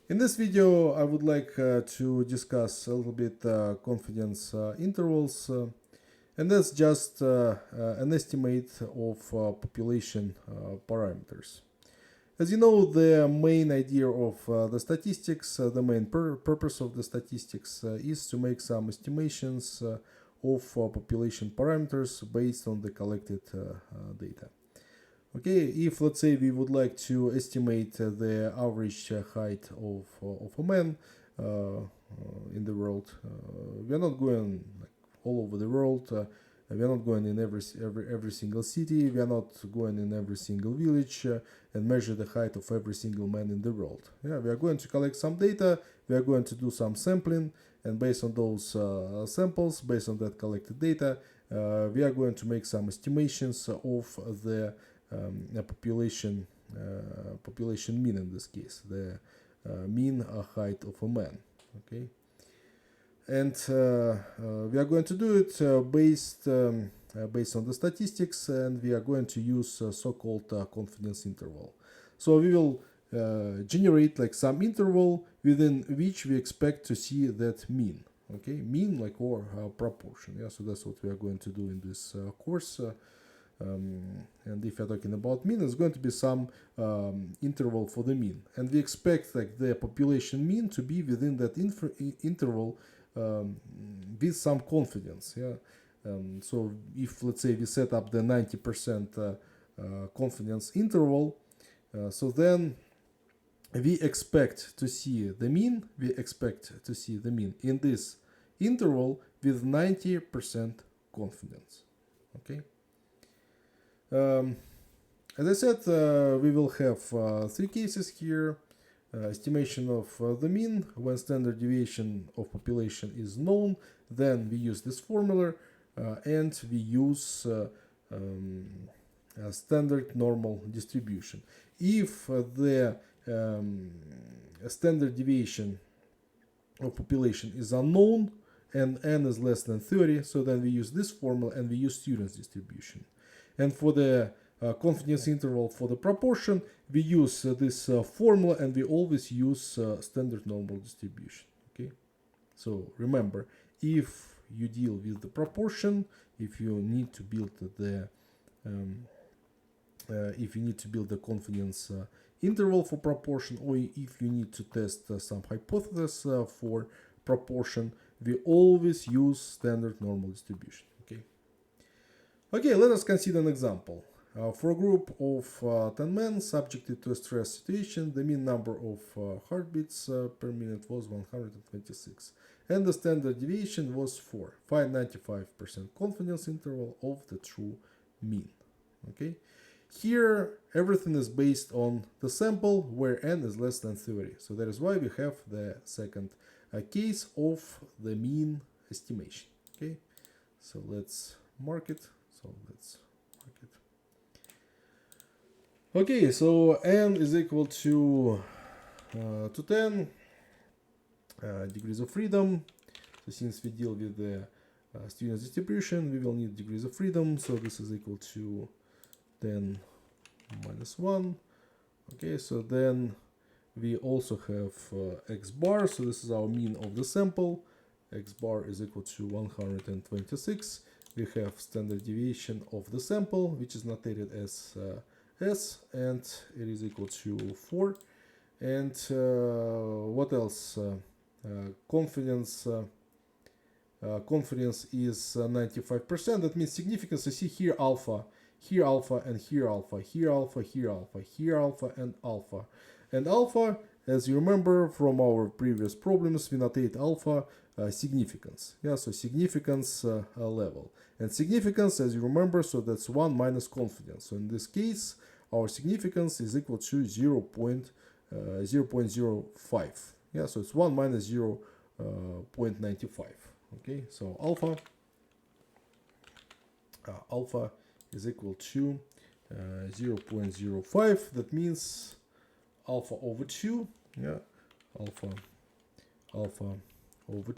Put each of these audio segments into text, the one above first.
In this video, I would like to discuss a little bit confidence intervals, and that's just an estimate of population parameters. As you know, the main idea of the statistics, the main purpose of the statistics is to make some estimations of population parameters based on the collected data. Okay, if let's say we would like to estimate the average height of a man in the world, we are not going like all over the world. We are not going in every single city. We are not going in every single village and measure the height of every single man in the world. Yeah, we are going to collect some data. We are going to do some sampling, and based on those samples, based on that collected data, we are going to make some estimations of the population mean, in this case, the mean height of a man. Okay, and we are going to do it based on the statistics, and we are going to use so-called confidence interval. So we will generate like some interval within which we expect to see that mean. Okay, mean like or proportion. Yeah, so that's what we are going to do in this course. And if you're talking about mean, it's going to be some interval for the mean, and we expect like the population mean to be within that interval with some confidence. Yeah. So if let's say we set up the 90% confidence interval, so then we expect to see the mean. We expect to see the mean in this interval with 90% confidence. Okay. As I said, we will have three cases here. Estimation of the mean when standard deviation of population is known, then we use this formula, and we use a standard normal distribution. If the standard deviation of population is unknown and n is less than 30, so then we use this formula and we use students distribution. And for the confidence interval for the proportion, we use this formula, and we always use standard normal distribution. Okay, so remember, if you deal with the proportion, if you need to build the confidence interval for proportion, or if you need to test some hypothesis for proportion, we always use standard normal distribution. Okay, let us consider an example. For a group of 10 men subjected to a stress situation, the mean number of heartbeats per minute was 126, and the standard deviation was 4. Find 95% confidence interval of the true mean. Okay, here everything is based on the sample where n is less than 30. So that is why we have the second case of the mean estimation. Okay, so let's mark it. Okay, so n is equal to 10 degrees of freedom. So since we deal with the students distribution, we will need degrees of freedom. So this is equal to 10 minus 1. Okay, so then we also have x bar. So this is our mean of the sample. X bar is equal to 126. We have standard deviation of the sample, which is notated as S, and it is equal to 4. And what else? Confidence is 95%. That means significance. You see here alpha, and here alpha, here alpha, here alpha, here alpha, and alpha. And alpha, as you remember from our previous problems, we notate alpha significance. Yeah, so significance level. And significance, as you remember, so that's 1 minus confidence. So in this case, our significance is equal to 0.05. Yeah, so it's 1 minus 0.95. Okay, so alpha is equal to 0.05. That means alpha over 2. Yeah, alpha over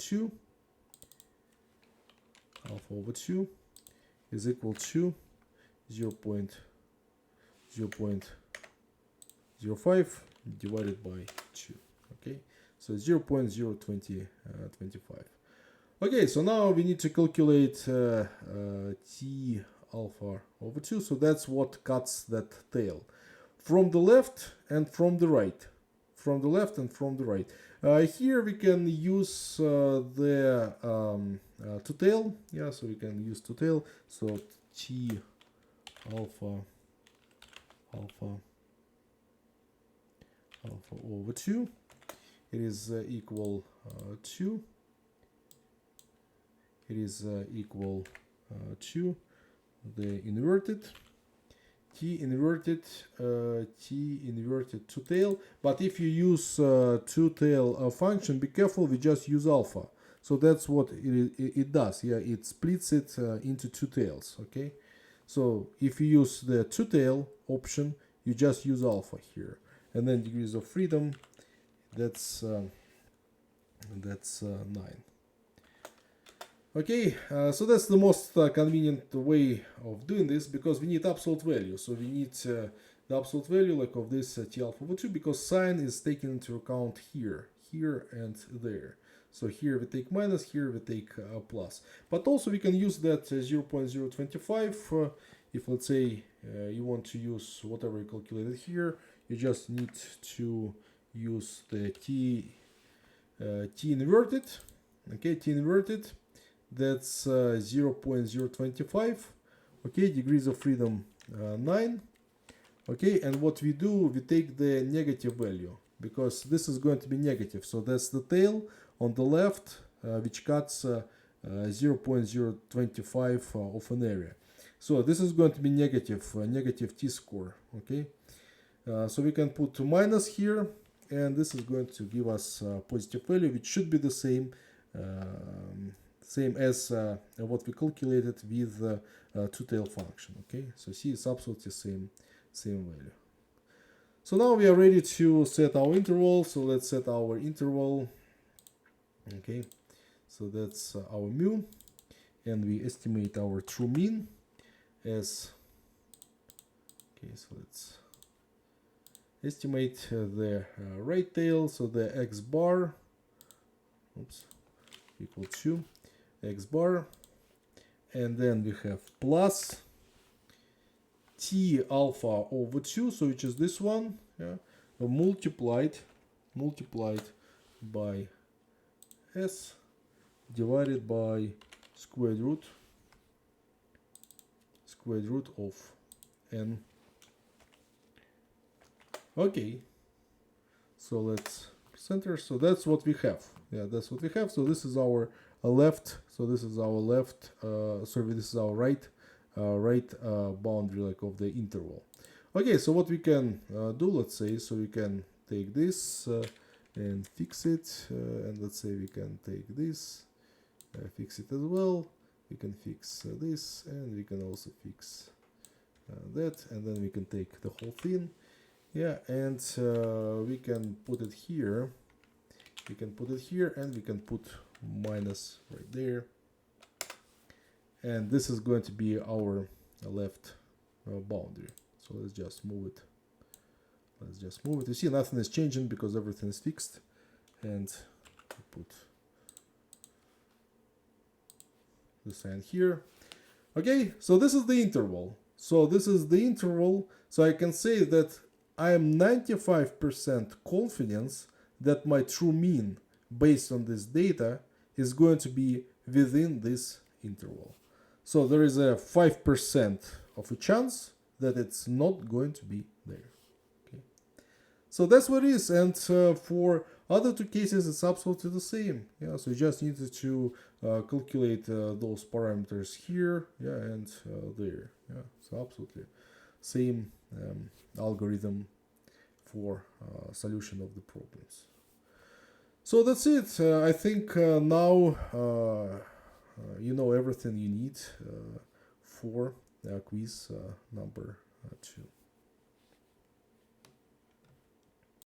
2 is equal to 0.05 divided by 2. Okay, so 0.025. Okay, so now we need to calculate T alpha over 2. So that's what cuts that tail from the left and from the right. From the left and from the right. Here we can use the two-tail. Yeah, so we can use two-tail. So T alpha over 2. It is equal 2. It is equal to the inverted T inverted two-tail. But if you use two-tail function, be careful, we just use alpha. So that's what it does. Yeah, it splits it into two tails. Okay, so if you use the two-tail option, you just use alpha here, and then degrees of freedom, that's 9. Okay, so that's the most convenient way of doing this, because we need absolute value. So we need the absolute value like of this T alpha over 2, because sign is taken into account here, and there. So here we take minus, here we take plus. But also we can use that 0.025 if, let's say, you want to use whatever you calculated here. You just need to use the T inverted. Okay, T inverted. That's 0.025. Okay, degrees of freedom 9. Okay, and what we do, we take the negative value, because this is going to be negative. So that's the tail on the left, which cuts 0.025 of an area. So this is going to be negative t-score. Okay, so we can put minus here, and this is going to give us a positive value, which should be the same as what we calculated with the two-tail function. Okay, so see, it's absolutely same value. So now we are ready to set our interval. So let's set our interval. Okay, so that's our mu, and we estimate our true mean as, okay, so let's estimate the right tail. So the x bar, oops, equal to x bar, and then we have plus T alpha over 2, so which is this one, yeah, multiplied by S divided by square root of n. Okay, so let's center. So that's what we have. Yeah, that's what we have. So this is our left. So this is our left. Sorry, this is our right. Boundary like of the interval. Okay, so what we can do, let's say, so we can take this and fix it, and let's say we can take this, fix it as well. We can fix this, and we can also fix that, and then we can take the whole thing. Yeah, and we can put it here. We can put it here, and we can put minus right there. And this is going to be our left boundary. So let's just move it. You see, nothing is changing because everything is fixed. And put the sign here. Okay, so this is the interval. So I can say that I am 95% confidence that my true mean based on this data is going to be within this interval. So there is a 5% of a chance that it's not going to be there. Okay. So that's what it is. And for other two cases, it's absolutely the same. Yeah. So you just needed to calculate those parameters here, yeah, and there. Yeah. So absolutely same algorithm for solution of the problems. So that's it. I think now you know everything you need for quiz number 2.